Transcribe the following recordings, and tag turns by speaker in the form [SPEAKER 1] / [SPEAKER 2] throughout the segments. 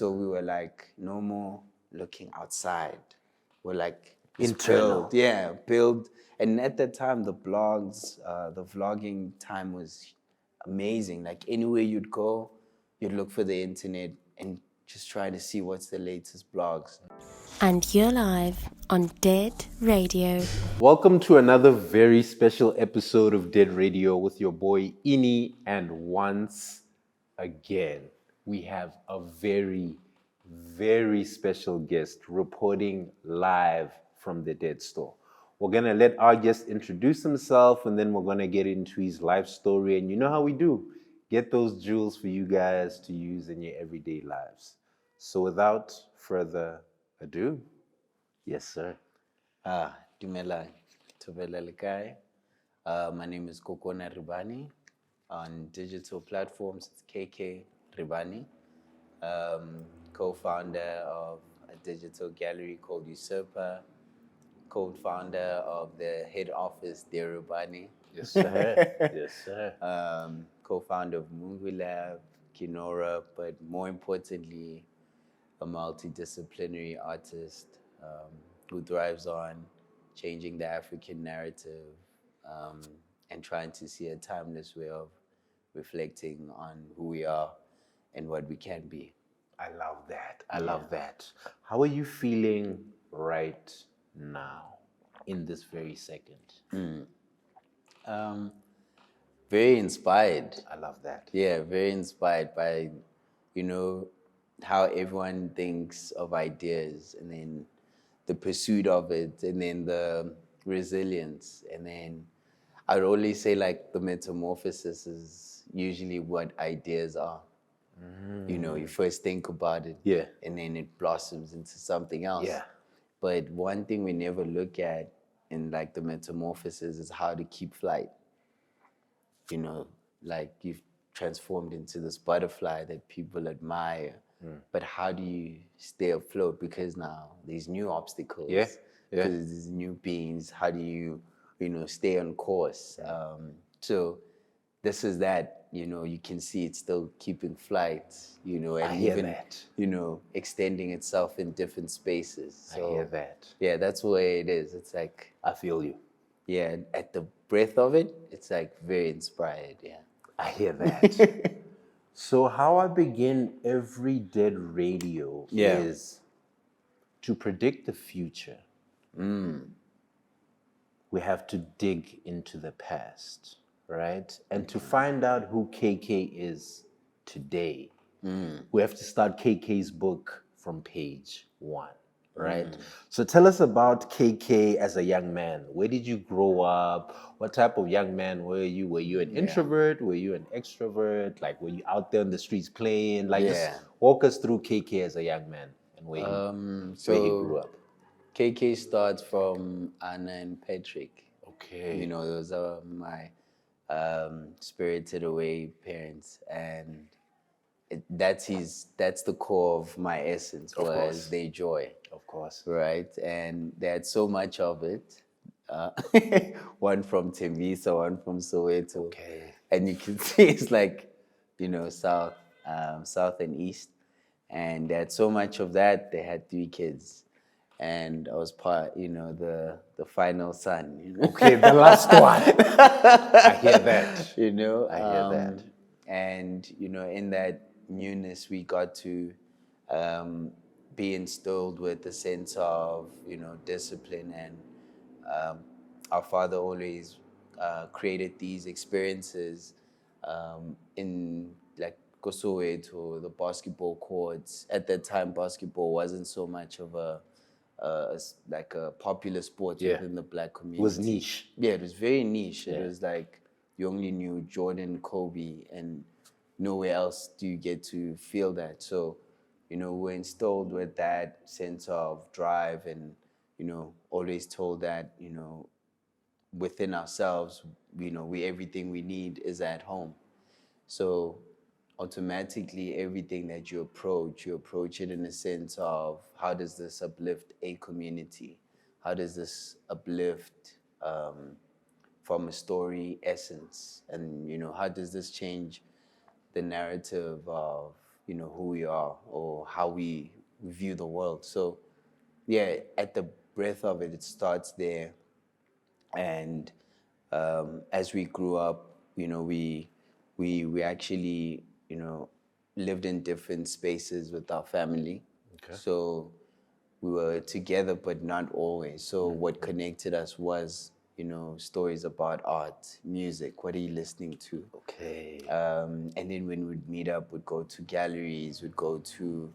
[SPEAKER 1] So we were like, no more looking outside. We're like,
[SPEAKER 2] Internal.
[SPEAKER 1] build. And at that time, the blogs, the vlogging time was amazing. Like anywhere you'd go, you'd look for the internet and just try to see what's the latest blogs.
[SPEAKER 3] And you're live on Dead Radio.
[SPEAKER 2] Welcome to another very special episode of Dead Radio with your boy Ini, and once again we have a very, very special guest reporting live from the Dead Store. We're gonna let our guest introduce himself, and then we're gonna get into his life story. And you know how we do, get those jewels for you guys to use in your everyday lives. So without further ado, yes sir.
[SPEAKER 1] Dumelang, Thobela Kay. My name is Kay Kay Ribane. On digital platforms, it's Kay Kay Ribane. Co-founder of a digital gallery called Usurper. Co-founder of the head office, Dear Ribane.
[SPEAKER 2] Yes sir. Yes sir.
[SPEAKER 1] Co-founder of Mungu Lab, Kinora, but more importantly, a multidisciplinary artist who thrives on changing the African narrative and trying to see a timeless way of reflecting on who we are and what we can be.
[SPEAKER 2] I love that. I love that. How are you feeling right now, in this very second?
[SPEAKER 1] Very inspired.
[SPEAKER 2] I love that.
[SPEAKER 1] Yeah, very inspired by, how everyone thinks of ideas and then the pursuit of it and then the resilience. And then I'd always say like the metamorphosis is usually what ideas are. You first think about it, and then it blossoms into something else.
[SPEAKER 2] Yeah.
[SPEAKER 1] But one thing we never look at in like the metamorphosis is how to keep flight. Like you've transformed into this butterfly that people admire. But how do you stay afloat? Because now there's new obstacles. Because there's new beings. How do you, stay on course? So this is that, you can see it's still keeping flight, and even,
[SPEAKER 2] that.
[SPEAKER 1] Extending itself in different spaces. So,
[SPEAKER 2] I hear that.
[SPEAKER 1] Yeah, that's where it is. It's like,
[SPEAKER 2] I feel you.
[SPEAKER 1] Yeah, at the breath of it, it's like very inspired, yeah.
[SPEAKER 2] I hear that. So how I begin every Dead Radio is to predict the future. We have to dig into the past, right? And to find out who KK is today, we have to start KK's book from page 1, right? So tell us about KK as a young man. Where did you grow up? What type of young man were you? Were you an introvert? Were you an extrovert? Like, were you out there on the streets playing? Like, just walk us through KK as a young man and where he grew up.
[SPEAKER 1] KK starts from Anna and Patrick.
[SPEAKER 2] Okay.
[SPEAKER 1] Those are my spirited away parents, and that's the core of my essence, was their joy.
[SPEAKER 2] Of course.
[SPEAKER 1] Right, and they had so much of it. One from Tembisa, one from Soweto.
[SPEAKER 2] Okay.
[SPEAKER 1] And you can see it's like, south and east, and they had so much of that. They had 3 kids. And I was part, the final son.
[SPEAKER 2] Okay, the last one. I hear that.
[SPEAKER 1] I hear
[SPEAKER 2] that.
[SPEAKER 1] And, in that newness, we got to be instilled with a sense of, discipline. And our father always created these experiences in, like, Soweto, the basketball courts. At that time, basketball wasn't so much of a popular sport within the black community.
[SPEAKER 2] It was niche.
[SPEAKER 1] Yeah, it was very niche. It was like you only knew Jordan, Kobe, and nowhere else do you get to feel that. So, we're installed with that sense of drive, and, always told that, within ourselves, we everything we need is at home. So automatically everything that you approach it in a sense of how does this uplift a community? How does this uplift from a story essence? And, how does this change the narrative of, who we are or how we view the world. So yeah, at the breadth of it, it starts there. And as we grew up, we actually lived in different spaces with our family.
[SPEAKER 2] Okay.
[SPEAKER 1] So we were together, but not always. So what connected us was stories about art, music. What are you listening to?
[SPEAKER 2] Okay.
[SPEAKER 1] And then when we'd meet up, we'd go to galleries, we'd go to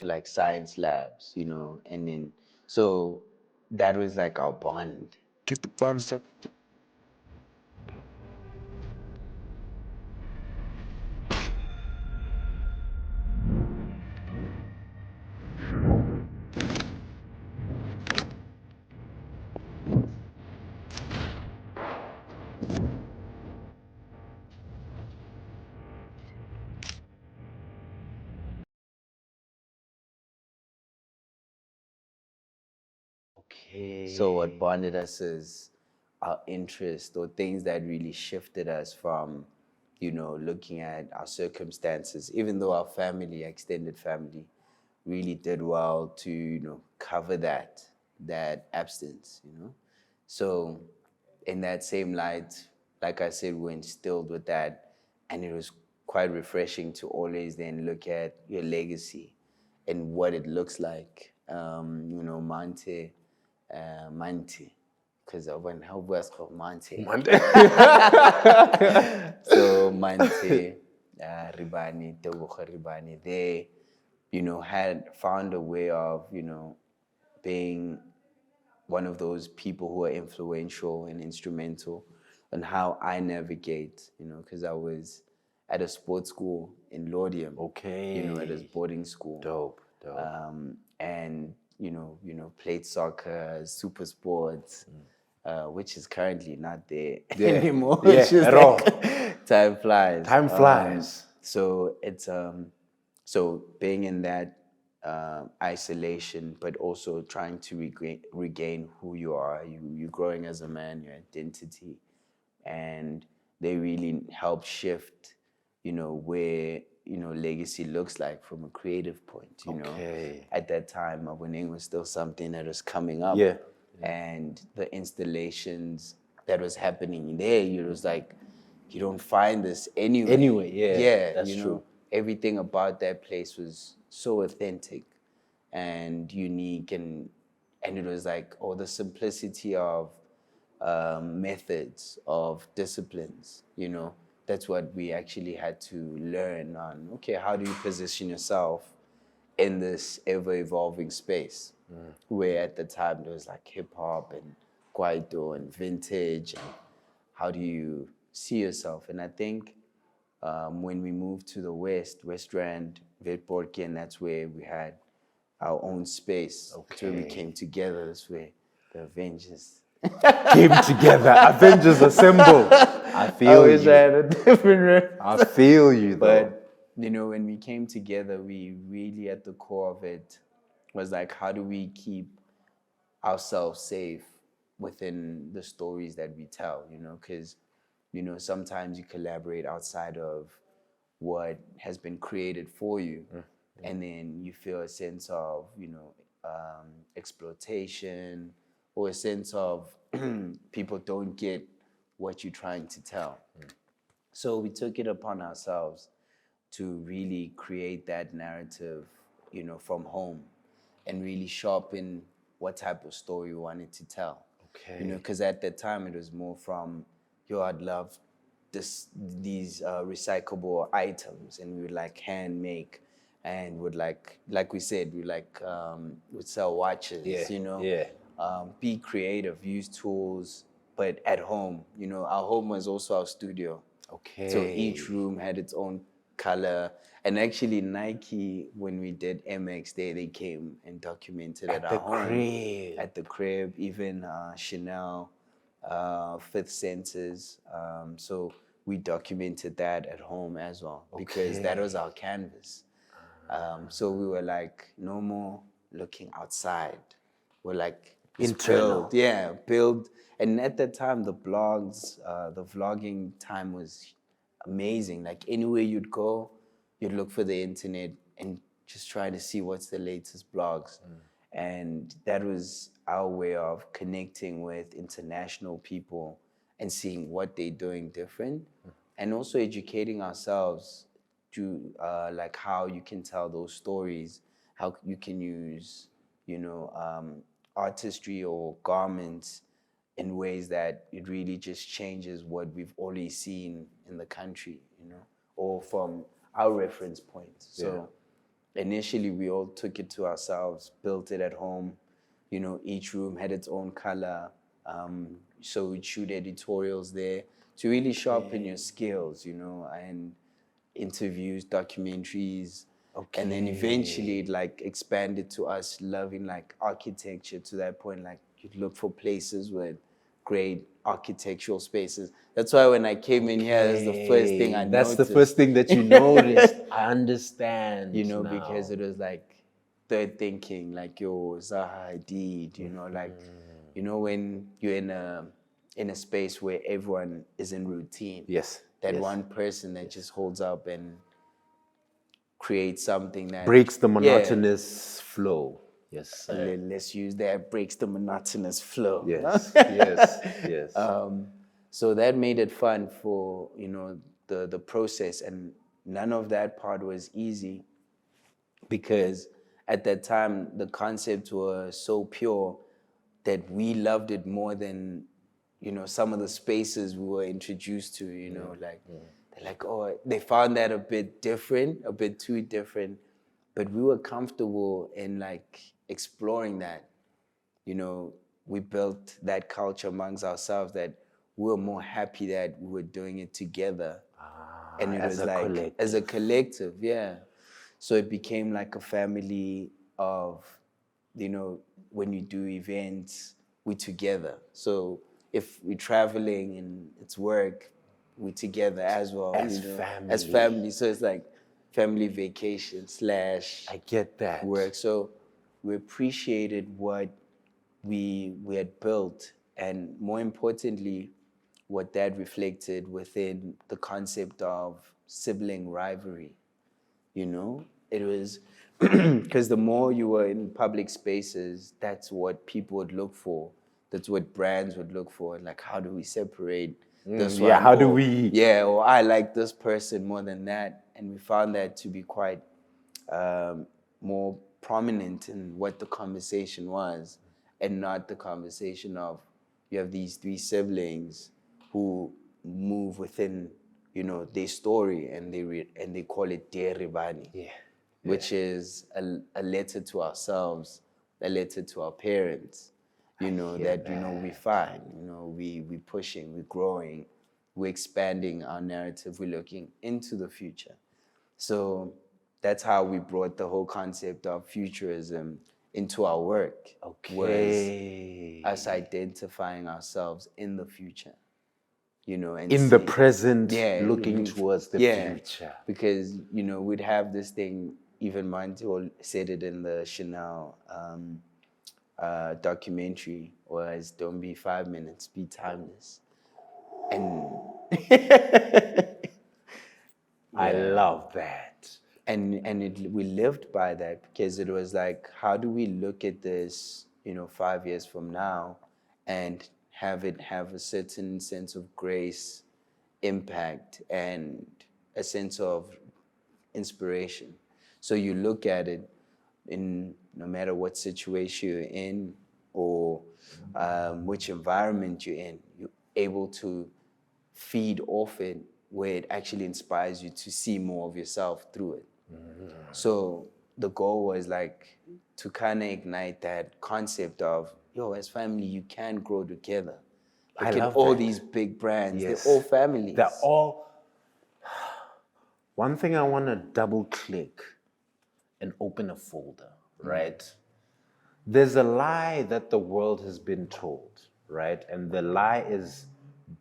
[SPEAKER 1] like science labs, and then so that was like our bond. Get the bond up.
[SPEAKER 2] Okay.
[SPEAKER 1] So what bonded us is our interest or things that really shifted us from, looking at our circumstances, even though our family, extended family, really did well to, cover that absence. So in that same light, like I said, we're instilled with that, and it was quite refreshing to always then look at your legacy and what it looks like. Mante, because when how was called Mante. So Mante, Ribane, Tebogo Ribane, they, had found a way of, being one of those people who are influential and instrumental on how I navigate, because I was at a sports school in Laudium,
[SPEAKER 2] Okay.
[SPEAKER 1] at a boarding school.
[SPEAKER 2] Dope.
[SPEAKER 1] And played soccer, super sports, which is currently not there anymore.
[SPEAKER 2] Yeah,
[SPEAKER 1] It's just
[SPEAKER 2] at all.
[SPEAKER 1] Time flies.
[SPEAKER 2] Time flies.
[SPEAKER 1] So it's so being in that isolation, but also trying to regain who you are. You're growing as a man, your identity, and they really help shift, where legacy looks like from a creative point.
[SPEAKER 2] Okay.
[SPEAKER 1] At that time, Maboneng was still something that was coming up.
[SPEAKER 2] Yeah.
[SPEAKER 1] And the installations that was happening there, it was like you don't find this anywhere.
[SPEAKER 2] Anyway, yeah, that's true.
[SPEAKER 1] Everything about that place was so authentic and unique, and it was like the simplicity of methods, of disciplines. That's what we actually had to learn on. Okay, how do you position yourself in this ever evolving space? Where at the time there was like hip hop and kwaito and vintage, and how do you see yourself? And I think when we moved to the West Rand, Vetporken, that's where we had our own space. That's where we came together. That's where the Avengers
[SPEAKER 2] Came together. Avengers assemble. I feel
[SPEAKER 1] wish
[SPEAKER 2] you.
[SPEAKER 1] I had a different
[SPEAKER 2] I feel you, though.
[SPEAKER 1] But when we came together, we really at the core of it was like, how do we keep ourselves safe within the stories that we tell? Because sometimes you collaborate outside of what has been created for you, and then you feel a sense of exploitation, or a sense of people don't get what you're trying to tell. So we took it upon ourselves to really create that narrative, from home, and really sharpen what type of story we wanted to tell.
[SPEAKER 2] Okay.
[SPEAKER 1] Because at that time it was more from, I'd love these recyclable items, and we would like hand make, and would like we said, we would sell watches.
[SPEAKER 2] Yeah.
[SPEAKER 1] Be creative, use tools, but at home. Our home was also our studio.
[SPEAKER 2] Okay.
[SPEAKER 1] So each room had its own color. And actually Nike, when we did MX Day, they came and documented at our home.
[SPEAKER 2] Crib.
[SPEAKER 1] At the crib, even Chanel, Fifth Senses. So we documented that at home as well, because that was our canvas. So we were like, no more looking outside. We're like,
[SPEAKER 2] internal.
[SPEAKER 1] Build. And at that time, the blogs, the vlogging time was amazing. Like anywhere you'd go, you'd look for the internet and just try to see what's the latest blogs. And that was our way of connecting with international people and seeing what they're doing different, and also educating ourselves to like how you can tell those stories, how you can use, artistry or garments in ways that it really just changes what we've already seen in the country, or from our reference point. So initially we all took it to ourselves, built it at home. Each room had its own color. So we'd shoot editorials there to really sharpen your skills, and interviews, documentaries. Okay. And then eventually it like expanded to us loving like architecture to that point. Like you'd look for places with great architectural spaces. That's why when I came in here, that's the first thing I noticed.
[SPEAKER 2] That's the first thing that you noticed. I understand.
[SPEAKER 1] Now. Because it was like third thinking, like yo, Zaha Hadid, when you're in a space where everyone is in routine.
[SPEAKER 2] Yes.
[SPEAKER 1] That one person that just holds up and creates something that
[SPEAKER 2] breaks the monotonous flow. Yes.
[SPEAKER 1] Let's use that, breaks the monotonous flow.
[SPEAKER 2] Yes. Yes.
[SPEAKER 1] So that made it fun for the process, and none of that part was easy because at that time the concept was so pure that we loved it more than some of the spaces we were introduced to. They're like, oh, they found that a bit different, a bit too different, but we were comfortable in like exploring that. We built that culture amongst ourselves that we were more happy that we were doing it together. And it was like, as a collective, yeah. So it became like a family of, when you do events, we're together. So if we're traveling and it's work, we're together as well. As family. So it's like family vacation /
[SPEAKER 2] I get that.
[SPEAKER 1] Work. So we appreciated what we had built, and more importantly, what that reflected within the concept of sibling rivalry. It was because the more you were in public spaces, that's what people would look for. That's what brands would look for. Like, how do we separate this one?
[SPEAKER 2] Yeah, how do we?
[SPEAKER 1] Yeah, or I like this person more than that. And we found that to be quite more prominent in what the conversation was, and not the conversation of you have these three siblings who move within, their story, and they call it Dear Ribane. Which is a letter to ourselves, a letter to our parents, we're fine, we're pushing, we're growing, we're expanding our narrative, we're looking into the future. So that's how we brought the whole concept of futurism into our work. Was us identifying ourselves in the future, and
[SPEAKER 2] in the present, looking towards the future.
[SPEAKER 1] Because, we'd have this thing, even Montel said it in the Chanel documentary, was don't be 5 minutes, be timeless. And
[SPEAKER 2] I love that.
[SPEAKER 1] And we lived by that, because it was like, how do we look at this, 5 years from now and have it have a certain sense of grace, impact, and a sense of inspiration. So you look at it in no matter what situation you're in or which environment you're in, you're able to feed off it where it actually inspires you to see more of yourself through it. So the goal was like to kind of ignite that concept of, as family, you can grow together. Look at all these big brands, they're all families.
[SPEAKER 2] They're all... One thing I want to double click and open a folder, right? There's a lie that the world has been told, right? And the lie is,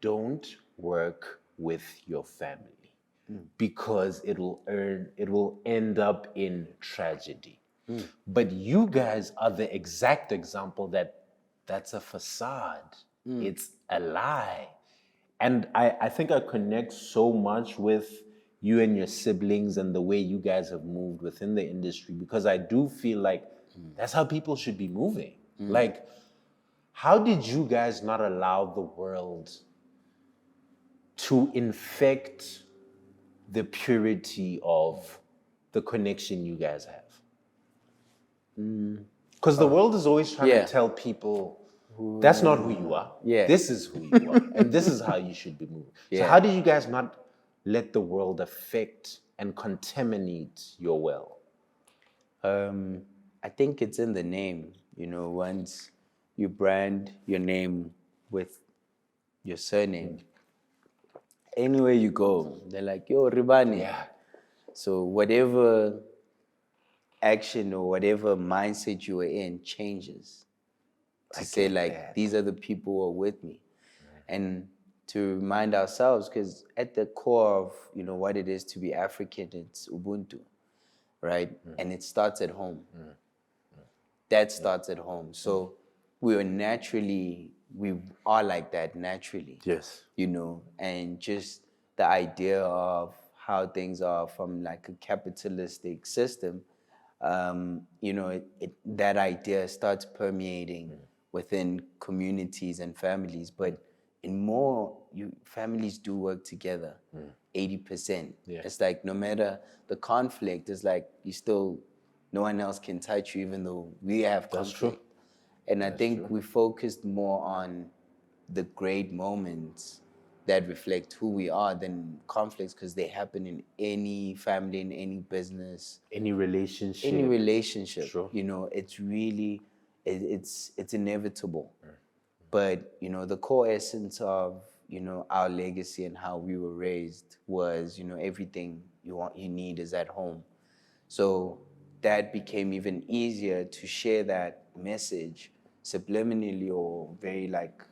[SPEAKER 2] don't work with your family because it will end up in tragedy. But you guys are the exact example that that's a facade. It's a lie. And I think I connect so much with you and your siblings and the way you guys have moved within the industry, because I do feel like that's how people should be moving. Like, how did you guys not allow the world to infect the purity of the connection you guys have? Because the world is always trying to tell people, that's not who you are.
[SPEAKER 1] Yeah.
[SPEAKER 2] This is who you are. And this is how you should be moving. So how did you guys not let the world affect and contaminate your well?
[SPEAKER 1] I think it's in the name. You know, once you brand your name with your surname, anywhere you go, they're like, yo, Ribane.
[SPEAKER 2] Yeah.
[SPEAKER 1] So whatever action or whatever mindset you were in changes to say like, these are the people who are with me. And to remind ourselves, because at the core of, you know, what it is to be African, it's Ubuntu, right? And it starts at home. That starts at home. So we are like that naturally.
[SPEAKER 2] Yes.
[SPEAKER 1] You know, and just the idea of how things are from like a capitalistic system, you know, that idea starts permeating within communities and families. But families do work together, 80%.
[SPEAKER 2] Yeah.
[SPEAKER 1] It's like no matter the conflict, it's like no one else can touch you, even though we have conflict.
[SPEAKER 2] That's true.
[SPEAKER 1] And I think we focused more on the great moments that reflect who we are than conflicts, because they happen in any family, in any business,
[SPEAKER 2] Any relationship.
[SPEAKER 1] Sure. You know, it's really, it's inevitable.
[SPEAKER 2] Mm.
[SPEAKER 1] But, you know, the core essence of, you know, our legacy and how we were raised was, you know, everything you need is at home. So that became even easier to share that message subliminally or very like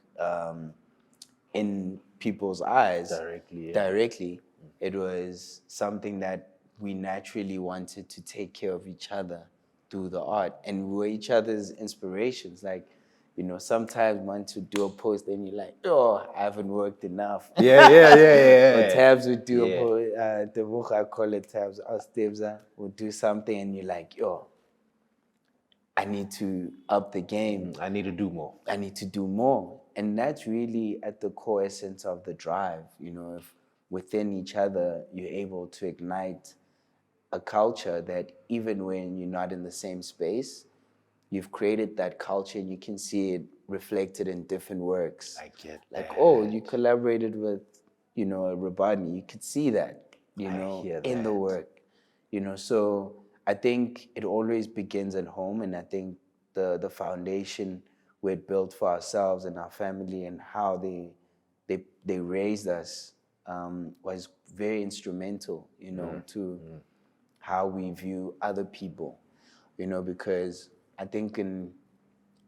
[SPEAKER 1] in people's eyes. Directly. It was something that we naturally wanted to take care of each other through the art. And we were each other's inspirations. Like, you know, sometimes want to do a post and you're like, oh, I haven't worked enough. Or Tabs would do a post, the book I call it Tabs, Stebza would do something and you're like, yo, I need to up the game.
[SPEAKER 2] I need to do more.
[SPEAKER 1] I need to do more. And that's really at the core essence of the drive. You know, if within each other, you're able to ignite a culture that even when you're not in the same space, you've created that culture and you can see it reflected in different works.
[SPEAKER 2] I get
[SPEAKER 1] like,
[SPEAKER 2] that.
[SPEAKER 1] oh, you collaborated with, you know, Ribane. You could see that, you know, in the work. You know, so I think it always begins at home, and I think the foundation we had built for ourselves and our family and how they raised us was very instrumental, you know, to how we view other people, you know, because I think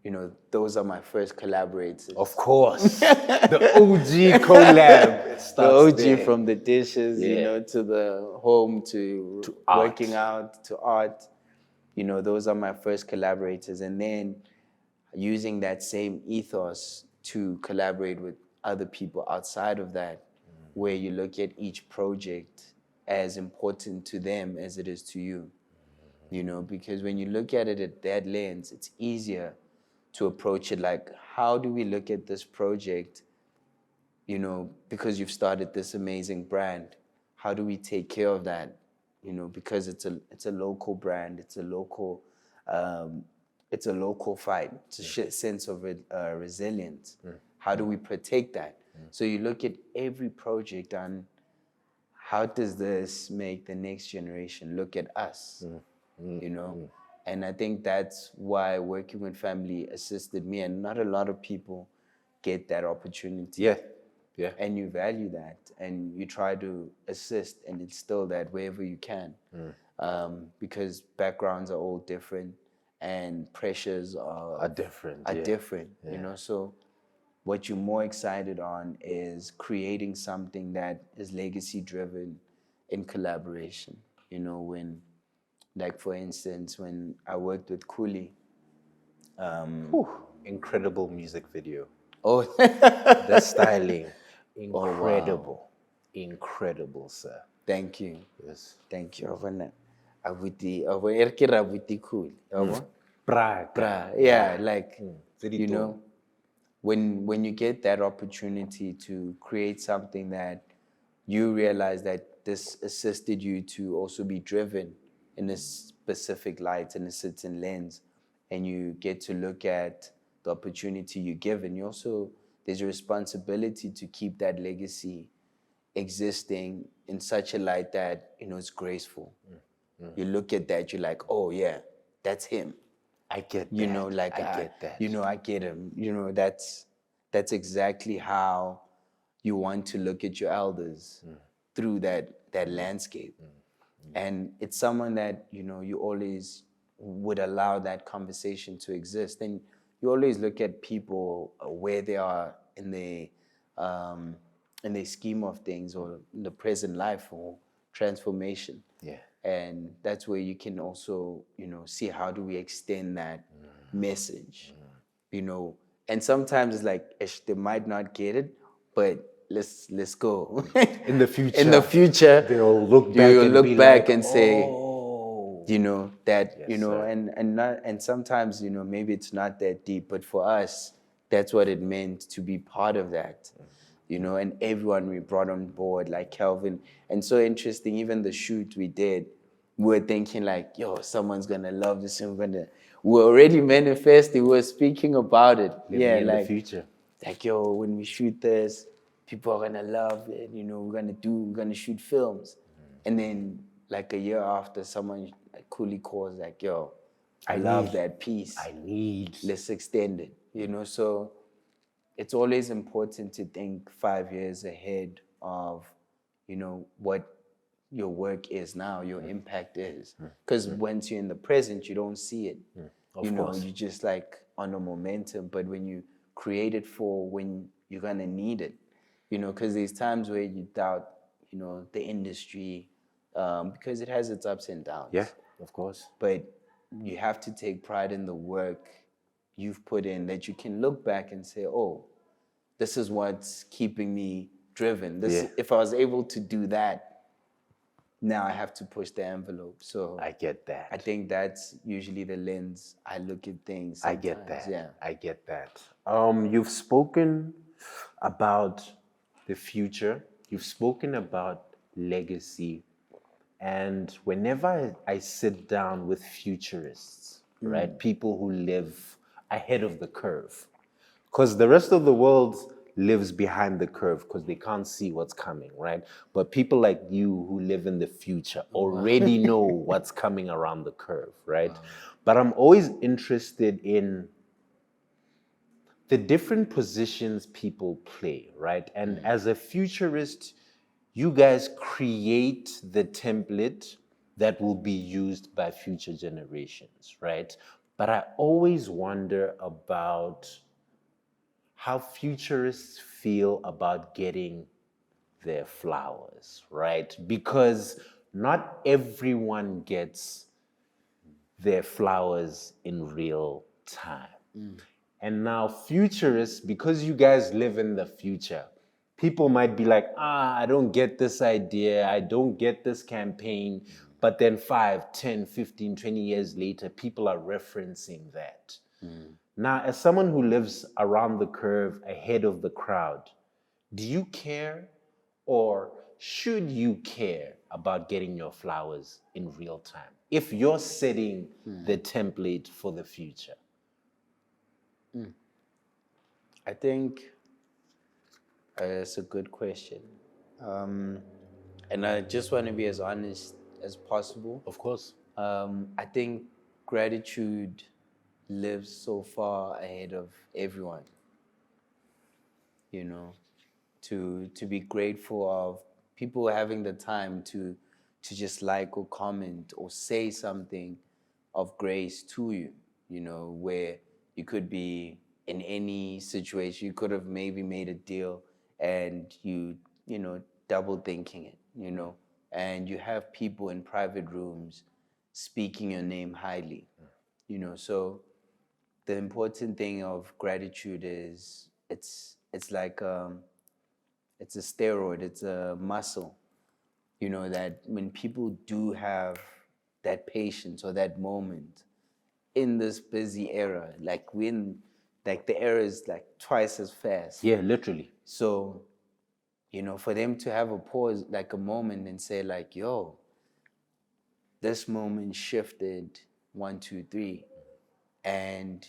[SPEAKER 1] you know, those are my first collaborators.
[SPEAKER 2] Of course. The OG collab.
[SPEAKER 1] The OG from the dishes, you know, to the home, to working out, to art. You know, those are my first collaborators. And then using that same ethos to collaborate with other people outside of that, where you look at each project as important to them as it is to you. You know, because when you look at it at that lens, it's easier to approach it like, how do we look at this project, you know, because you've started this amazing brand, how do we take care of that, you know, because it's a local brand, it's a local fight, it's a sense of resilience. How do we protect that? So you look at every project on how does this make the next generation look at us, you know? And I think that's why working with family assisted me, and not a lot of people get that opportunity.
[SPEAKER 2] Yeah.
[SPEAKER 1] And you value that, and you try to assist and instill that wherever you can, because backgrounds are all different and pressures are different. You know, so what you're more excited on is creating something that is legacy driven in collaboration. You know, when, like for instance, when I worked with Kuli.
[SPEAKER 2] Incredible music video.
[SPEAKER 1] Oh,
[SPEAKER 2] The styling. Incredible. Incredible, sir.
[SPEAKER 1] Thank you.
[SPEAKER 2] Yes.
[SPEAKER 1] Thank you. Abuti, abuti cool.
[SPEAKER 2] Braga.
[SPEAKER 1] Yeah, like
[SPEAKER 2] Very
[SPEAKER 1] you
[SPEAKER 2] tall.
[SPEAKER 1] know, when you get that opportunity to create something that you realize that this assisted you to also be driven in a specific light, in a certain lens, and you get to look at the opportunity you're given, you also, there's a responsibility to keep that legacy existing in such a light that, it's graceful. You look at that, you're like, oh yeah, that's him.
[SPEAKER 2] I get that.
[SPEAKER 1] I
[SPEAKER 2] get that.
[SPEAKER 1] I get him. That's exactly how you want to look at your elders through that landscape. And it's someone that, you always would allow that conversation to exist. And you always look at people where they are in the scheme of things, or in the present life, or transformation.
[SPEAKER 2] Yeah.
[SPEAKER 1] And that's where you can also, see how do we extend that message, And sometimes it's like, they might not get it, but let's go.
[SPEAKER 2] In the future.
[SPEAKER 1] In the future,
[SPEAKER 2] they'll look back
[SPEAKER 1] you'll
[SPEAKER 2] and
[SPEAKER 1] look
[SPEAKER 2] be
[SPEAKER 1] back
[SPEAKER 2] like,
[SPEAKER 1] and say,
[SPEAKER 2] oh.
[SPEAKER 1] that,
[SPEAKER 2] Yes, sir.
[SPEAKER 1] and sometimes, maybe it's not that deep, but for us, that's what it meant to be part of that. And everyone we brought on board, like Kelvin. And so interesting, even the shoot we did, we were thinking like, yo, someone's gonna love this, and we're already manifesting, we're speaking about it.
[SPEAKER 2] Living in the future.
[SPEAKER 1] Like, yo, when we shoot this, people are gonna love it, we're gonna shoot films. And then like a year after, someone coolly calls like, yo, I love that piece. Let's extend it, so it's always important to think 5 years ahead of, what your work is now, your impact is. Because once you're in the present, you don't see it.
[SPEAKER 2] Of course.
[SPEAKER 1] You just like on a momentum. But when you create it for when you're gonna need it, because there's times where you doubt, the industry, because it has its ups and downs.
[SPEAKER 2] Yeah, of course.
[SPEAKER 1] But you have to take pride in the work you've put in, that you can look back and say, oh, this is what's keeping me driven. If I was able to do that, now I have to push the envelope. So
[SPEAKER 2] I get that.
[SPEAKER 1] I think that's usually the lens I look at things sometimes.
[SPEAKER 2] I get that.
[SPEAKER 1] Yeah.
[SPEAKER 2] I get that. You've spoken about the future. You've spoken about legacy. And whenever I sit down with futurists, right, people who live ahead of the curve, because the rest of the world lives behind the curve because they can't see what's coming, right? But people like you who live in the future already know what's coming around the curve, right? But I'm always interested in the different positions people play, right? And as a futurist, you guys create the template that will be used by future generations, right? But I always wonder about how futurists feel about getting their flowers, right? Because not everyone gets their flowers in real time. And now futurists, because you guys live in the future, people might be like, I don't get this idea, I don't get this campaign. But then 5, 10, 15, 20 years later, people are referencing that. Now, as someone who lives around the curve, ahead of the crowd, do you care, or should you care about getting your flowers in real time if you're setting the template for the future?
[SPEAKER 1] I think it's a good question. And I just want to be as honest as possible.
[SPEAKER 2] Of course.
[SPEAKER 1] I think gratitude lives so far ahead of everyone. To be grateful of people having the time to just like or comment or say something of grace to you, where you could be in any situation. You could have maybe made a deal and double thinking it, and you have people in private rooms speaking your name highly, so the important thing of gratitude is it's like it's a steroid, it's a muscle. that when people do have that patience or that moment in this busy era, like the era is like twice as fast.
[SPEAKER 2] Yeah, literally.
[SPEAKER 1] So, for them to have a pause, like a moment and say like, yo, this moment shifted 1, 2, 3. And,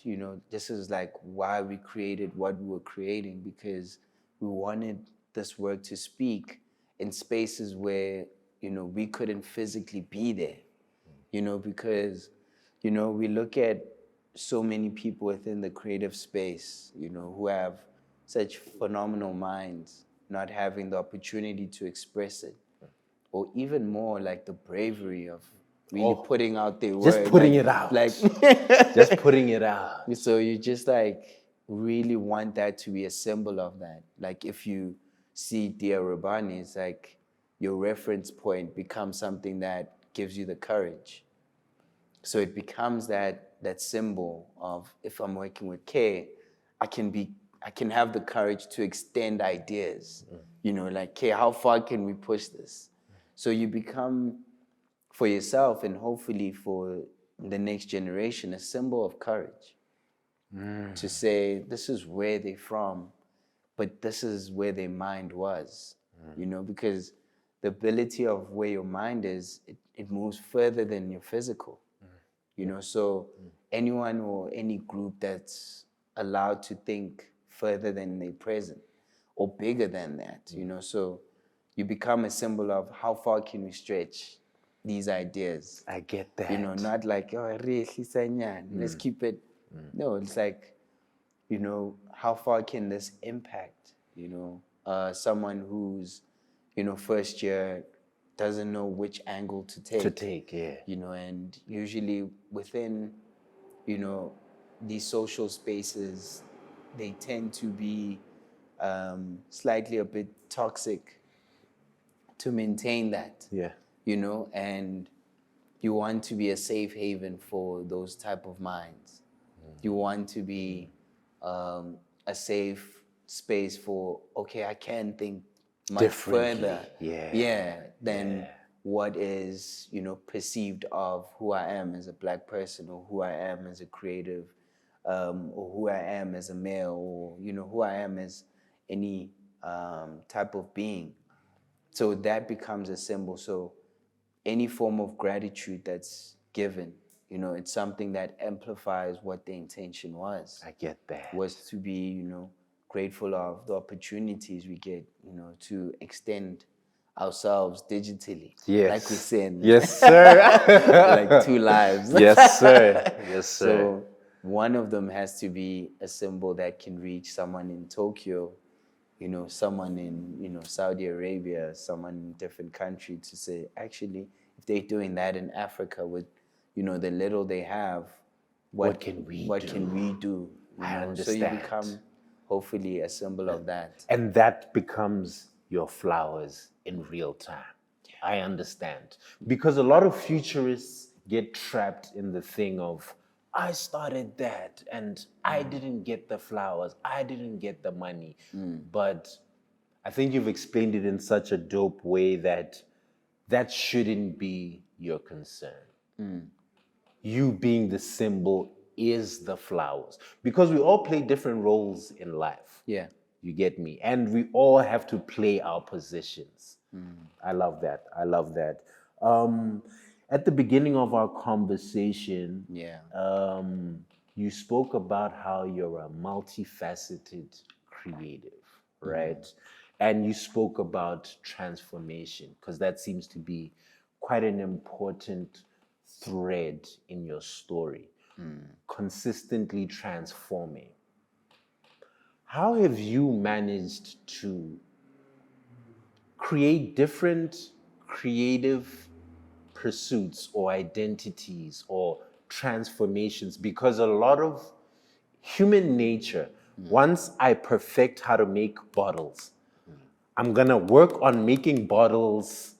[SPEAKER 1] this is like why we created what we were creating, because we wanted this work to speak in spaces where, we couldn't physically be there, because, we look at so many people within the creative space, who have such phenomenal minds, not having the opportunity to express it, or even more like the bravery of really putting out their work.
[SPEAKER 2] Just putting it out.
[SPEAKER 1] Like,
[SPEAKER 2] just putting it out.
[SPEAKER 1] So you just like really want that to be a symbol of that. Like if you see Dear Ribane, it's like your reference point becomes something that gives you the courage. So it becomes that symbol of, if I'm working with Kay, I can have the courage to extend ideas. Like, Kay, how far can we push this? So you become, for yourself and hopefully for the next generation, a symbol of courage. To say, this is where they're from, but this is where their mind was. Because the ability of where your mind is, it moves further than your physical. So anyone or any group that's allowed to think further than their present or bigger than that, so you become a symbol of how far can we stretch these ideas.
[SPEAKER 2] I get that.
[SPEAKER 1] Not like, oh, let's keep it. No, it's like, how far can this impact, someone who's, first year doesn't know which angle to take.
[SPEAKER 2] Yeah.
[SPEAKER 1] And usually within, these social spaces, they tend to be slightly a bit toxic to maintain that.
[SPEAKER 2] Yeah.
[SPEAKER 1] And you want to be a safe haven for those type of minds. You want to be a safe space for, okay, I can think much further than what is, perceived of who I am as a Black person, or who I am as a creative, or who I am as a male, or, who I am as any type of being. So that becomes a symbol. So any form of gratitude that's given, it's something that amplifies what the intention was.
[SPEAKER 2] I get that.
[SPEAKER 1] Was to be, grateful of the opportunities we get, to extend ourselves digitally.
[SPEAKER 2] Yes.
[SPEAKER 1] Like we said.
[SPEAKER 2] Yes, sir.
[SPEAKER 1] Like 2 lives.
[SPEAKER 2] Yes, sir. Yes, sir.
[SPEAKER 1] So one of them has to be a symbol that can reach someone in Tokyo, someone in, Saudi Arabia, someone in a different country, to say, actually, if they're doing that in Africa with, the little they have, what can we do?
[SPEAKER 2] I understand.
[SPEAKER 1] So you become, hopefully, a symbol of that.
[SPEAKER 2] And that becomes your flowers in real time. Yeah. I understand. Because a lot of futurists get trapped in the thing of, I started that and I didn't get the flowers, I didn't get the money. But I think you've explained it in such a dope way that shouldn't be your concern. You being the symbol is the flowers. Because we all play different roles in life.
[SPEAKER 1] Yeah.
[SPEAKER 2] You get me? And we all have to play our positions. I love that. I love that. At the beginning of our conversation, you spoke about how you're a multi-faceted creative, right? And you spoke about transformation, because that seems to be quite an important thread in your story. Consistently transforming. How have you managed to create different creative pursuits or identities or transformations? Because a lot of human nature, once I perfect how to make bottles, I'm gonna work on making bottles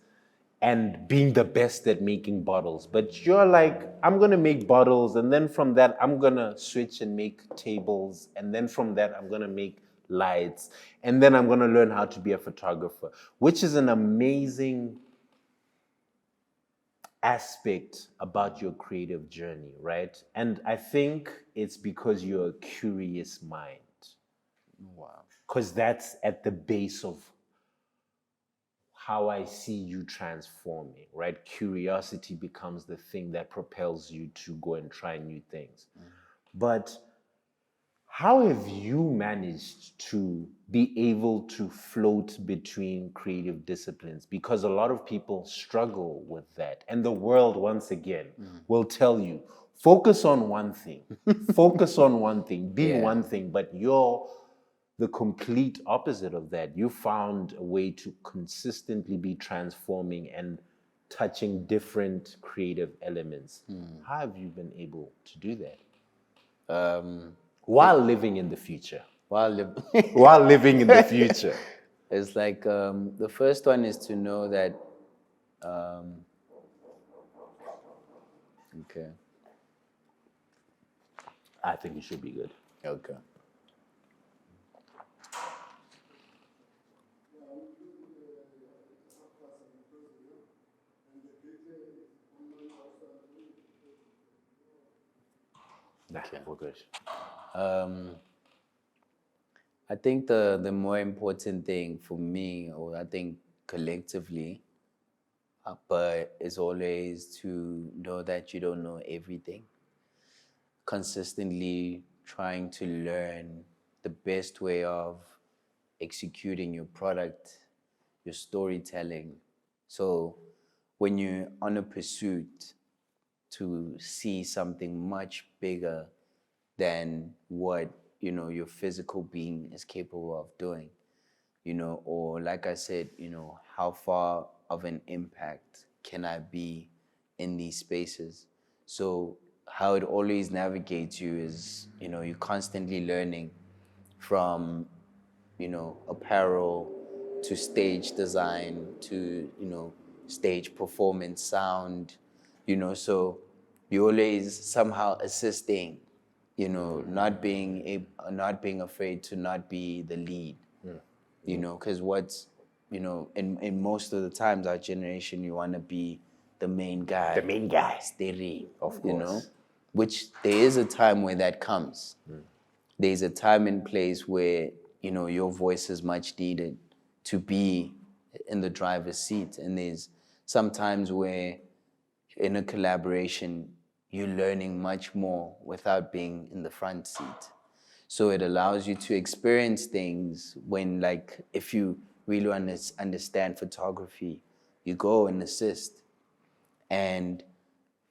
[SPEAKER 2] and being the best at making bottles. But you're like, I'm gonna make bottles, and then from that, I'm gonna switch and make tables, and then from that, I'm gonna make lights, and then I'm gonna learn how to be a photographer, which is an amazing aspect about your creative journey, right? And I think it's because you're a curious mind.
[SPEAKER 1] Wow.
[SPEAKER 2] Because that's at the base of how I see you transforming, right? Curiosity becomes the thing that propels you to go and try new things. But how have you managed to be able to float between creative disciplines? Because a lot of people struggle with that. And the world, once again, will tell you, focus on one thing, focus on one thing, be one thing, but you're the complete opposite of that. You found a way to consistently be transforming and touching different creative elements. How have you been able to do that? While living in the future.
[SPEAKER 1] While
[SPEAKER 2] While living in the future.
[SPEAKER 1] it's like the first one is to know that okay.
[SPEAKER 2] I think it should be good.
[SPEAKER 1] Okay.
[SPEAKER 2] Nah, we're good.
[SPEAKER 1] I think the more important thing for me, or I think collectively, but is always to know that you don't know everything. Consistently trying to learn the best way of executing your product, your storytelling. So when you're on a pursuit to see something much bigger than what your physical being is capable of doing, or like I said, how far of an impact can I be in these spaces? So how it always navigates you is, you're constantly learning from, apparel to stage design to, stage performance, sound, so you're always somehow assisting, not being afraid to not be the lead, because in most of the times our generation, you want to be the main guy.
[SPEAKER 2] The main guy.
[SPEAKER 1] Steady,
[SPEAKER 2] Of course.
[SPEAKER 1] which there is a time where that comes. There's a time and place where, your voice is much needed to be in the driver's seat. And there's sometimes where in a collaboration, you're learning much more without being in the front seat. So it allows you to experience things when, like, if you really understand photography, you go and assist. And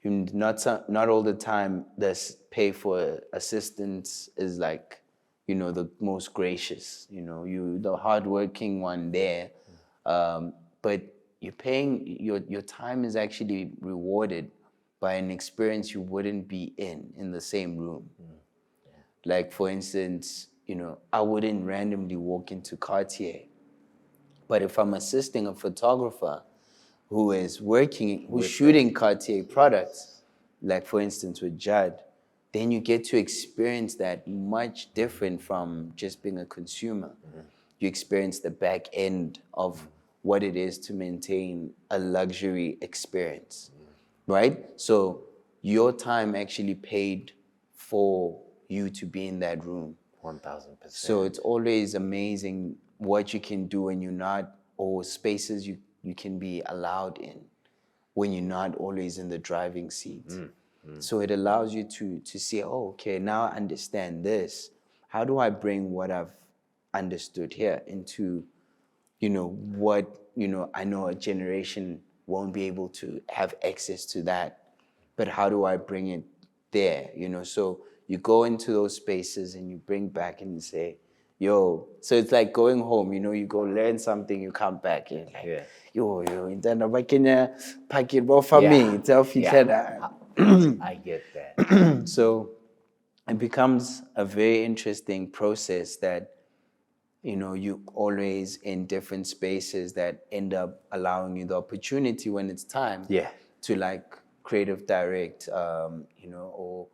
[SPEAKER 1] not all the time this pay for assistance is like, the most gracious, you the hardworking one there. But you're paying, your time is actually rewarded by an experience you wouldn't be in the same room. Like, for instance, I wouldn't randomly walk into Cartier. But if I'm assisting a photographer who is who's shooting Cartier products, like for instance with Judd, then you get to experience that much different from just being a consumer. You experience the back end of what it is to maintain a luxury experience, right? So your time actually paid for you to be in that room.
[SPEAKER 2] 1000%.
[SPEAKER 1] So it's always amazing what you can do when you're not, or spaces you can be allowed in when you're not always in the driving seat. So it allows you to see, oh, okay, now I understand this. How do I bring what I've understood here into, what, I know a generation won't be able to have access to that, but how do I bring it there, So you go into those spaces and you bring back and you say, yo, so it's like going home, you go learn something, you come back, you're like, yo, intenda ba kenya packet bo for me, tell that.
[SPEAKER 2] I get that.
[SPEAKER 1] So it becomes a very interesting process that, you always in different spaces that end up allowing you the opportunity when it's time to like creative direct, or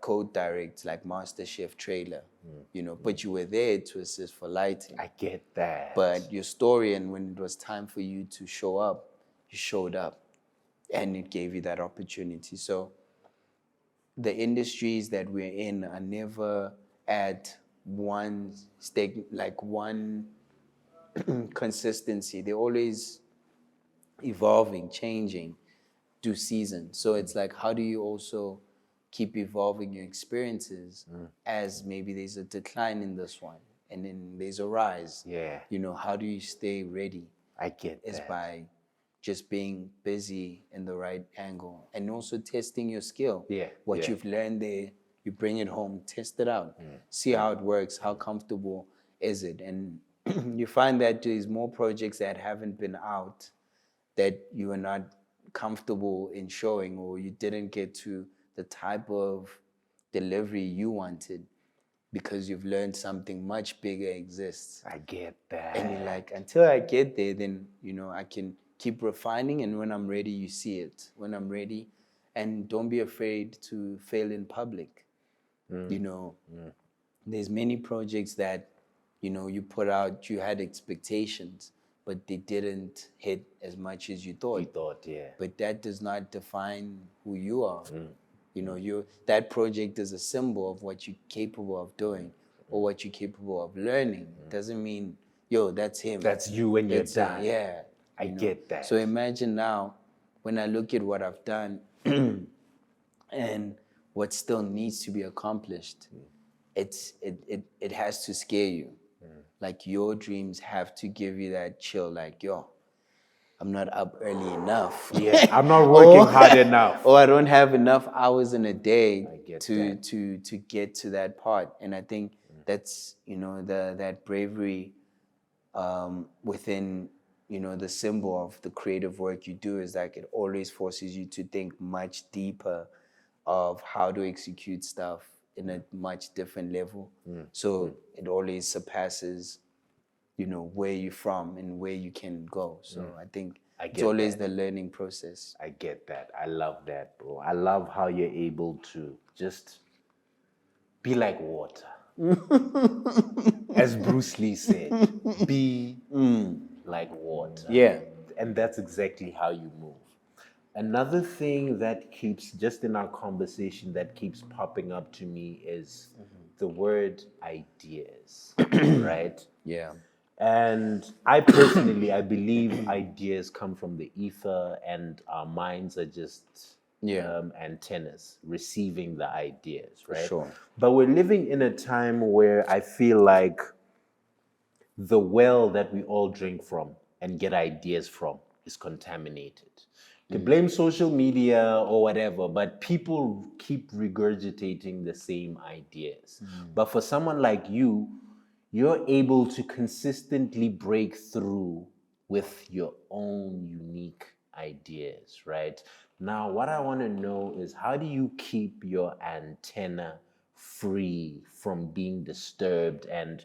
[SPEAKER 1] code direct, like Master Chef trailer, but you were there to assist for lighting.
[SPEAKER 2] I get that.
[SPEAKER 1] But your story, and when it was time for you to show up, you showed up, and it gave you that opportunity. So the industries that we're in are never at one one consistency. They're always evolving, changing through season. So it's like, how do you also keep evolving your experiences as maybe there's a decline in this one and then there's a rise?
[SPEAKER 2] Yeah.
[SPEAKER 1] You know, how do you stay ready?
[SPEAKER 2] I get
[SPEAKER 1] Is
[SPEAKER 2] that.
[SPEAKER 1] by just being busy in the right angle and also testing your skill.
[SPEAKER 2] Yeah,
[SPEAKER 1] What
[SPEAKER 2] yeah.
[SPEAKER 1] you've learned there, you bring it home, test it out, see how it works, how comfortable is it. And you find that there's more projects that haven't been out that you are not comfortable in showing, or you didn't get to the type of delivery you wanted because you've learned something much bigger exists.
[SPEAKER 2] I get that.
[SPEAKER 1] And you're like, until I get there, then, you know, I can keep refining. And when I'm ready, you see it. When I'm ready, and don't be afraid to fail in public. You know, there's many projects that, you know, you put out, you had expectations, but they didn't hit as much as you thought.
[SPEAKER 2] You thought, yeah.
[SPEAKER 1] But that does not define who you are. You know, that project is a symbol of what you're capable of doing or what you're capable of learning. Doesn't mean, yo, that's him.
[SPEAKER 2] That's you when you're
[SPEAKER 1] That's
[SPEAKER 2] done.
[SPEAKER 1] yeah.
[SPEAKER 2] I
[SPEAKER 1] you know.
[SPEAKER 2] get that.
[SPEAKER 1] So imagine now, when I look at what I've done and what still needs to be accomplished, it has to scare you. Like, your dreams have to give you that chill, like, yo, I'm not up early enough.
[SPEAKER 2] Yeah, I'm not working hard enough.
[SPEAKER 1] Or I don't have enough hours in a day
[SPEAKER 2] get
[SPEAKER 1] to get to that part. And I think that's, you know, that bravery within, you know, the symbol of the creative work you do is like, it always forces you to think much deeper of how to execute stuff in a much different level. So it always surpasses, you know, where you're from and where you can go. So I think it's always the learning process.
[SPEAKER 2] I get that. I love that, bro. I love how you're able to just be like water. As Bruce Lee said, be like water.
[SPEAKER 1] Yeah.
[SPEAKER 2] And that's exactly how you move. Another thing that keeps, just in our conversation, that keeps popping up to me is the word ideas, right?
[SPEAKER 1] Yeah.
[SPEAKER 2] And I personally, I believe ideas come from the ether, and our minds are just antennas receiving the ideas, right?
[SPEAKER 1] Sure.
[SPEAKER 2] But we're living in a time where I feel like the well that we all drink from and get ideas from is contaminated. You can blame social media or whatever, but people keep regurgitating the same ideas. But for someone like you, you're able to consistently break through with your own unique ideas, right? Now, what I want to know is, how do you keep your antenna free from being disturbed and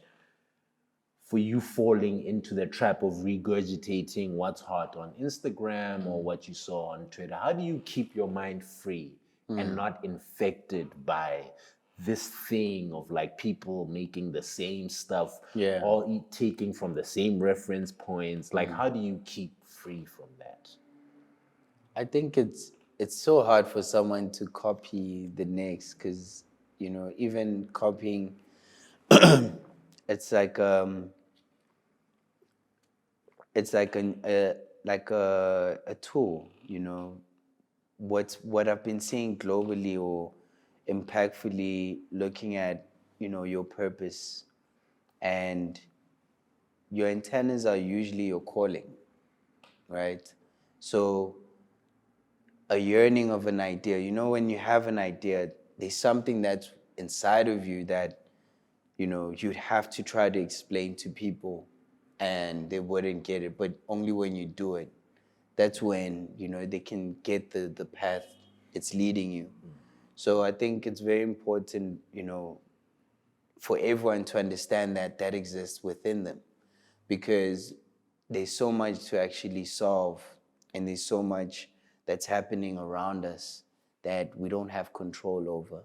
[SPEAKER 2] for you falling into the trap of regurgitating what's hot on Instagram or what you saw on Twitter? How do you keep your mind free and not infected by this thing of like people making the same stuff, all taking from the same reference points? Like, how do you keep free from that?
[SPEAKER 1] I think it's so hard for someone to copy the next, because, you know, even copying, it's like a tool, you know. What I've been seeing globally or impactfully looking at, you know, your purpose and your antennas are usually your calling, right? So a yearning of an idea, you know, when you have an idea, there's something that's inside of you that, you know, you'd have to try to explain to people and they wouldn't get it, but only when you do it, that's when, you know, they can get the path it's leading you. So I think it's very important, you know, for everyone to understand that that exists within them, because there's so much to actually solve and there's so much that's happening around us that we don't have control over.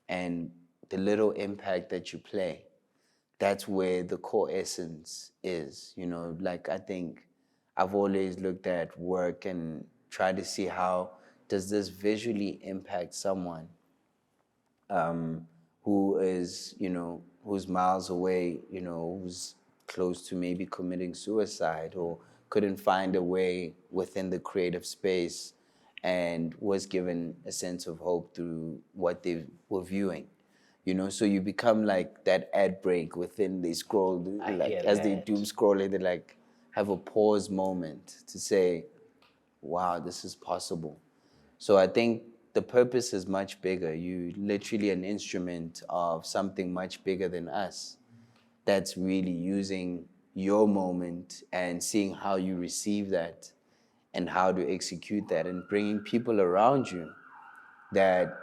[SPEAKER 1] And the little impact that you play, that's where the core essence is, you know. Like, I think I've always looked at work and try to see how does this visually impact someone who is, who's miles away, who's close to maybe committing suicide or couldn't find a way within the creative space and was given a sense of hope through what they were viewing. So you become like that ad break within they scroll, like as they doom scroll it, they like have a pause moment to say, wow, this is possible. So I think the purpose is much bigger. You literally an instrument of something much bigger than us that's really using your moment and seeing how you receive that and how to execute that and bringing people around you that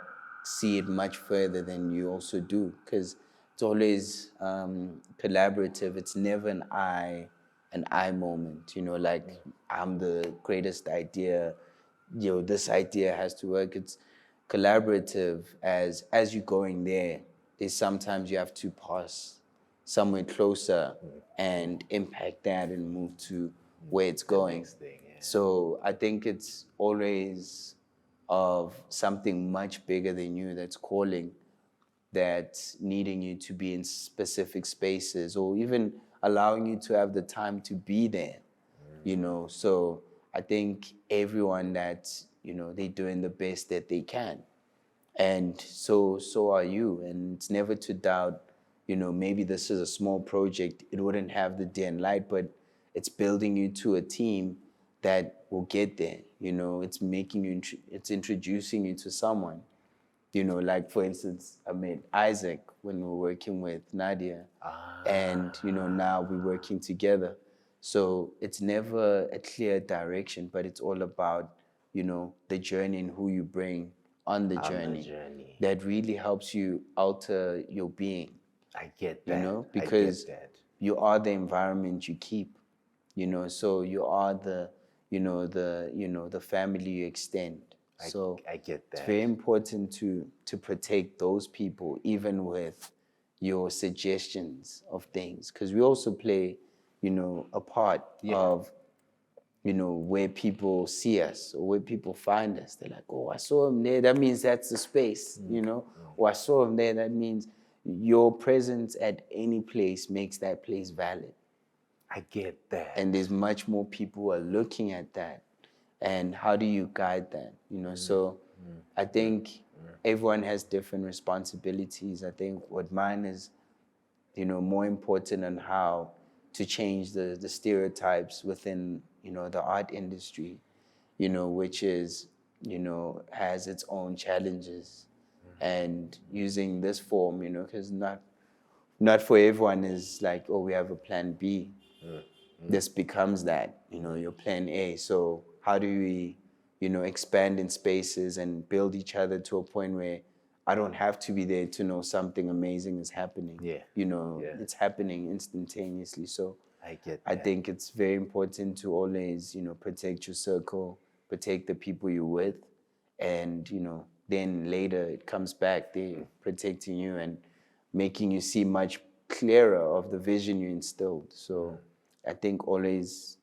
[SPEAKER 1] see it much further than you also do, because it's always collaborative. It's never an I moment, like I'm the greatest idea, this idea has to work. It's collaborative. As you're going there, there's sometimes you have to pass somewhere closer and impact that and move to where it's going. So I think it's always of something much bigger than you that's calling, that's needing you to be in specific spaces or even allowing you to have the time to be there, So I think everyone that's, they're doing the best that they can. And so are you. And it's never to doubt, maybe this is a small project, it wouldn't have the day and light, but it's building you to a team that will get there. It's making you, it's introducing you to someone. Like for instance, I met Isaac when we were working with Nadia, and now we're working together. So it's never a clear direction, but it's all about the journey and who you bring on the journey. That really helps you alter your being.
[SPEAKER 2] I get that.
[SPEAKER 1] Because you are the environment you keep. So you are the the family you extend. So
[SPEAKER 2] I get that.
[SPEAKER 1] It's very important to protect those people, even with your suggestions of things, because we also play, a part of, where people see us or where people find us. They're like, oh, I saw him there. That means that's the space, Or I saw him there. That means your presence at any place makes that place valid.
[SPEAKER 2] I get that.
[SPEAKER 1] And there's much more people who are looking at that. And how do you guide that? So I think everyone has different responsibilities. I think what mine is, more important on how to change the stereotypes within, the art industry, which is, has its own challenges. And using this form, because not for everyone is like, oh, we have a plan B. This becomes that, your plan A. So how do we, expand in spaces and build each other to a point where I don't have to be there to know something amazing is happening. It's happening instantaneously. So
[SPEAKER 2] I get that.
[SPEAKER 1] I think it's very important to always, protect your circle, protect the people you're with, and, then later it comes back, they're protecting you and making you see much clearer of the vision you instilled. So I think always,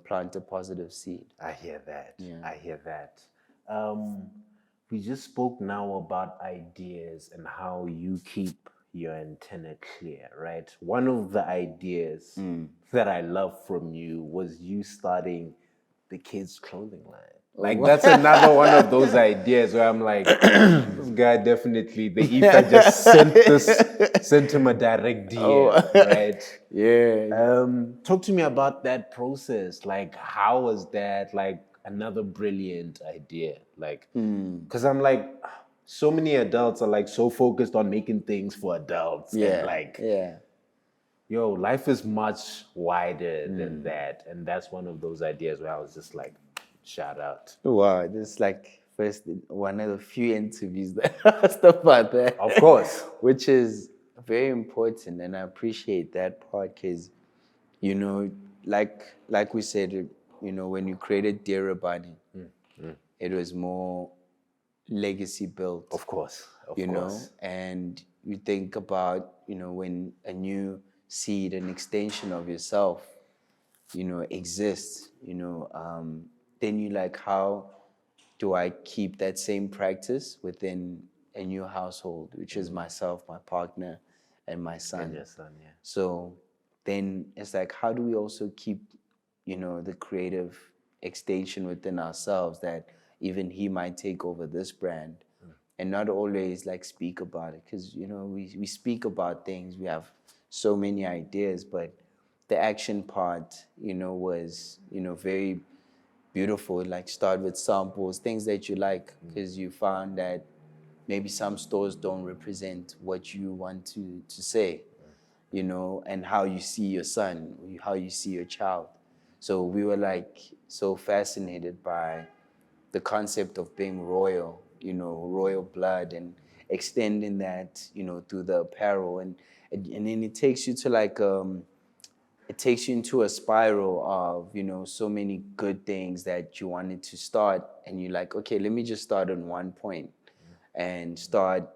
[SPEAKER 1] plant a positive seed.
[SPEAKER 2] I hear that.
[SPEAKER 1] Yeah.
[SPEAKER 2] I hear that. We just spoke now about ideas and how you keep your antenna clear, right? One of the ideas that I love from you was you starting the kids' clothing line. Like, that's another one of those ideas where I'm like, this guy definitely, the ether just sent him a direct DM, right?
[SPEAKER 1] Yeah.
[SPEAKER 2] Talk to me about that process. Like, how was that? Like, another brilliant idea. Like, because I'm like, so many adults are like so focused on making things for adults. And like, yo, life is much wider than that. And that's one of those ideas where I was just like, shout out.
[SPEAKER 1] Wow, this is like one of the few interviews that I asked about that.
[SPEAKER 2] Of course.
[SPEAKER 1] Which is very important, and I appreciate that part because, like we said, when you created Dear Ribane, it was more legacy built.
[SPEAKER 2] Of course.
[SPEAKER 1] And you think about, when a new seed, an extension of yourself, exists, then you like, how do I keep that same practice within a new household, which is myself, my partner, and my son.
[SPEAKER 2] And your son, yeah.
[SPEAKER 1] So then it's like, how do we also keep, the creative extension within ourselves, that even he might take over this brand and not always like speak about it, because we speak about things, we have so many ideas, but the action part was very beautiful. Like, start with samples, things that you like, because you found that maybe some stores don't represent what you want to say, and how you see your son, how you see your child. So we were like so fascinated by the concept of being royal, royal blood, and extending that, through the apparel, and then it takes you to like it takes you into a spiral of so many good things that you wanted to start, and you're like, okay, let me just start on one point and start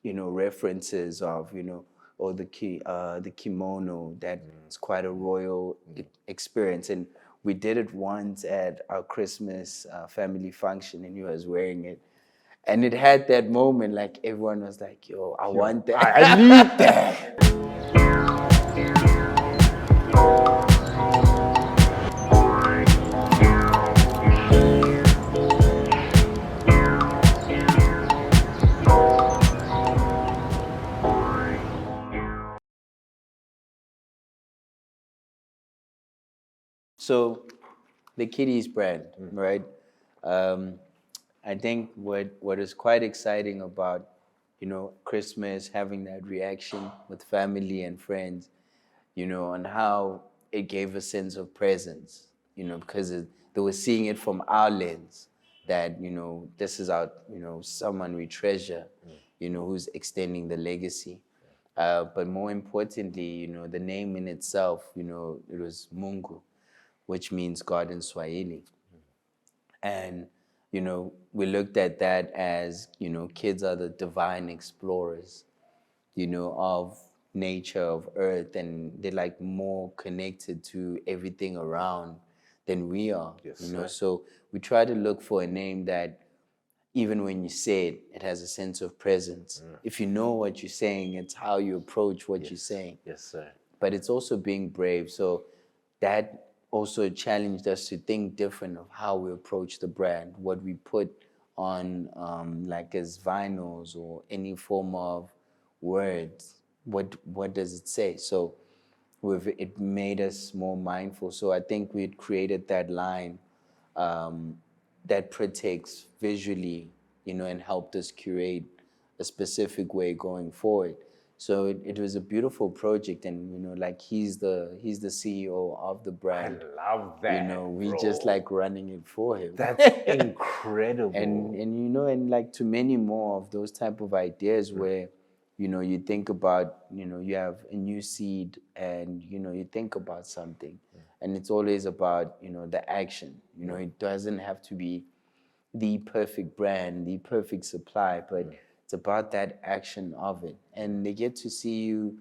[SPEAKER 1] references of or the kimono, that's quite a royal experience. And we did it once at our Christmas family function, and he was wearing it, and it had that moment, like everyone was like, yo, I want that.
[SPEAKER 2] I need that.
[SPEAKER 1] So the Kitties brand, right? Um, I think what is quite exciting about Christmas, having that reaction with family and friends, and how it gave a sense of presence, because they were seeing it from our lens, that this is our someone we treasure, who's extending the legacy. But more importantly, the name in itself, it was Mungu, which means God in Swahili. And, we looked at that as, kids are the divine explorers, of nature, of earth, and they're like more connected to everything around than we are.
[SPEAKER 2] Yes,
[SPEAKER 1] So we try to look for a name that even when you say it, it has a sense of presence. If you know what you're saying, it's how you approach what you're saying.
[SPEAKER 2] Yes, sir.
[SPEAKER 1] But it's also being brave. So that also challenged us to think different of how we approach the brand, what we put on like as vinyls or any form of words. What does it say? So it made us more mindful. So I think we created that line that protects visually, and helped us curate a specific way going forward. So it was a beautiful project, and like he's the CEO of the
[SPEAKER 2] I
[SPEAKER 1] brand.
[SPEAKER 2] love that.
[SPEAKER 1] We
[SPEAKER 2] bro.
[SPEAKER 1] just like running it for him.
[SPEAKER 2] That's incredible.
[SPEAKER 1] and and like to many more of those type of ideas where you think about you have a new seed, and you think about something, and it's always about the action. It doesn't have to be the perfect brand, the perfect supply, but it's about that action of it. And they get to see you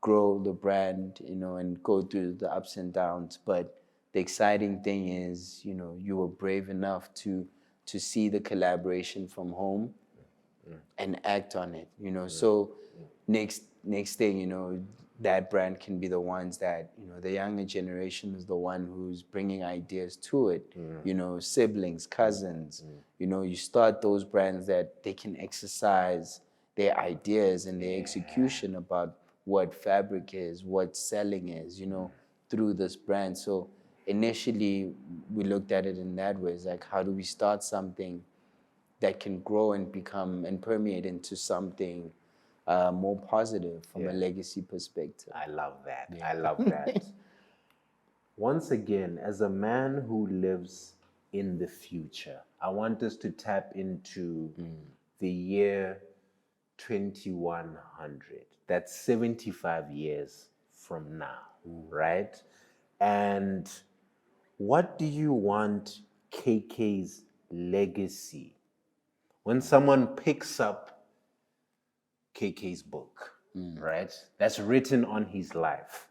[SPEAKER 1] grow the brand, and go through the ups and downs. But the exciting thing is, you were brave enough to see the collaboration from home and act on it. So next thing, that brand can be the ones that the younger generation is the one who's bringing ideas to it. Siblings, cousins. You start those brands that they can exercise their ideas and their execution about what fabric is, what selling is, through this brand. So initially we looked at it in that way. It's like, how do we start something that can grow and become and permeate into something more positive from a legacy perspective?
[SPEAKER 2] I love that. I love that. Once again, as a man who lives in the future, I want us to tap into the year 2100. That's 75 years from now, right? And what do you want KK's legacy when someone picks up KK's book, right? That's written on his life,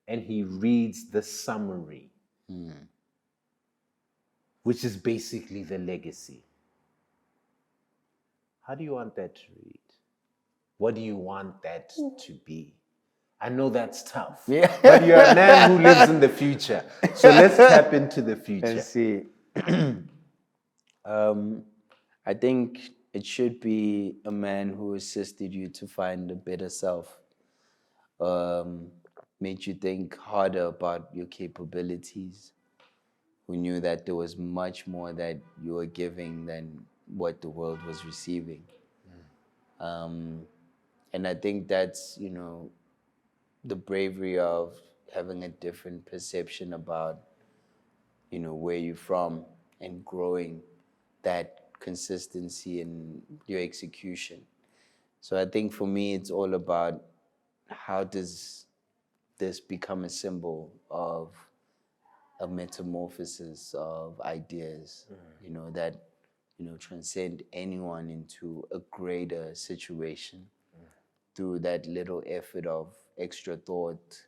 [SPEAKER 2] and he reads the summary. which is basically the legacy. How do you want that to read? What do you want that to be? I know that's tough, but you're a man who lives in the future. So let's tap into the future.
[SPEAKER 1] Let's see. I think it should be a man who assisted you to find a better self, made you think harder about your capabilities, who knew that there was much more that you were giving than what the world was receiving. And I think that's, the bravery of having a different perception about, where you're from and growing that consistency in your execution. So I think for me, it's all about how does this become a symbol of a metamorphosis of ideas, that, transcend anyone into a greater situation through that little effort of extra thought,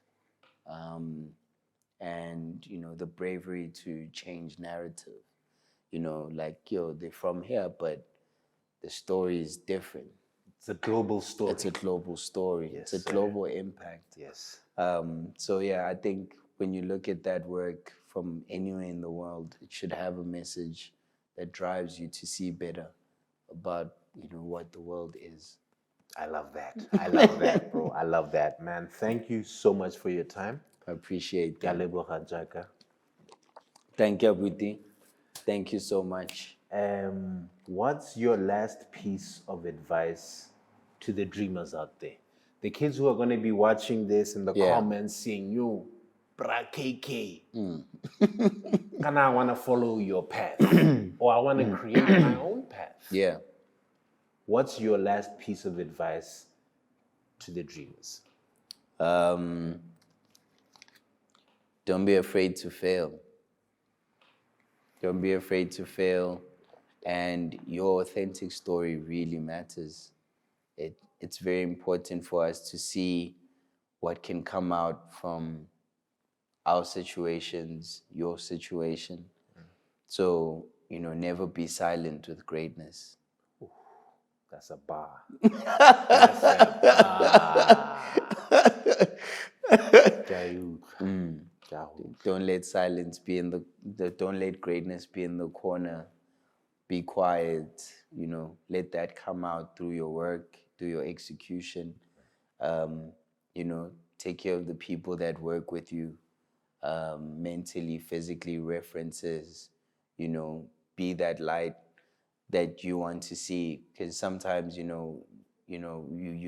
[SPEAKER 1] and, the bravery to change narrative. Like, they're from here, but the story is different.
[SPEAKER 2] It's a global story.
[SPEAKER 1] It's a global story.
[SPEAKER 2] Yes,
[SPEAKER 1] it's a global impact.
[SPEAKER 2] Yes.
[SPEAKER 1] So yeah, I think when you look at that work from anywhere in the world, it should have a message that drives you to see better about, what the world is.
[SPEAKER 2] I love that. I love that, bro. I love that, man. Thank you so much for your time.
[SPEAKER 1] I appreciate that.
[SPEAKER 2] Kaleboga Jaka.
[SPEAKER 1] Thank you, Abuti. Thank you so much.
[SPEAKER 2] What's your last piece of advice to the dreamers out there? The kids who are going to be watching this in the comments saying, yo, bra KK, and I want to follow your path, or I want to create my own path.
[SPEAKER 1] Yeah.
[SPEAKER 2] What's your last piece of advice to the dreamers?
[SPEAKER 1] Don't be afraid to fail. Don't be afraid to fail. And your authentic story really matters. It's very important for us to see what can come out from our situations, your situation. So, never be silent with greatness.
[SPEAKER 2] That's a bar. That's a bar.
[SPEAKER 1] Don't let silence be in don't let greatness be in the corner. Be quiet, let that come out through your work, through your execution. Take care of the people that work with you, mentally, physically, references, be that light that you want to see. Because sometimes, you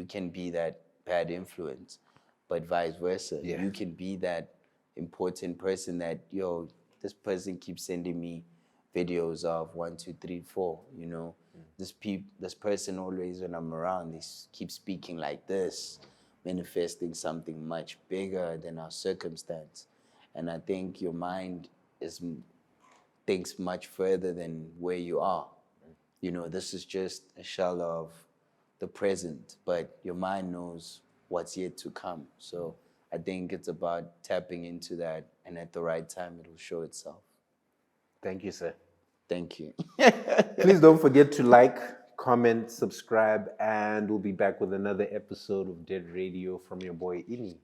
[SPEAKER 1] can be that bad influence, but vice versa.
[SPEAKER 2] Yeah.
[SPEAKER 1] You can be that important person that, this person keeps sending me videos of 1, 2, 3, 4, this person always when I'm around, they keep speaking like this, manifesting something much bigger than our circumstance. And I think your mind thinks much further than where you are. This is just a shell of the present, but your mind knows what's yet to come. So I think it's about tapping into that, and at the right time, it will show itself.
[SPEAKER 2] Thank you, sir.
[SPEAKER 1] Thank you.
[SPEAKER 2] Please don't forget to like, comment, subscribe, and we'll be back with another episode of Dead Radio from your boy, Ini.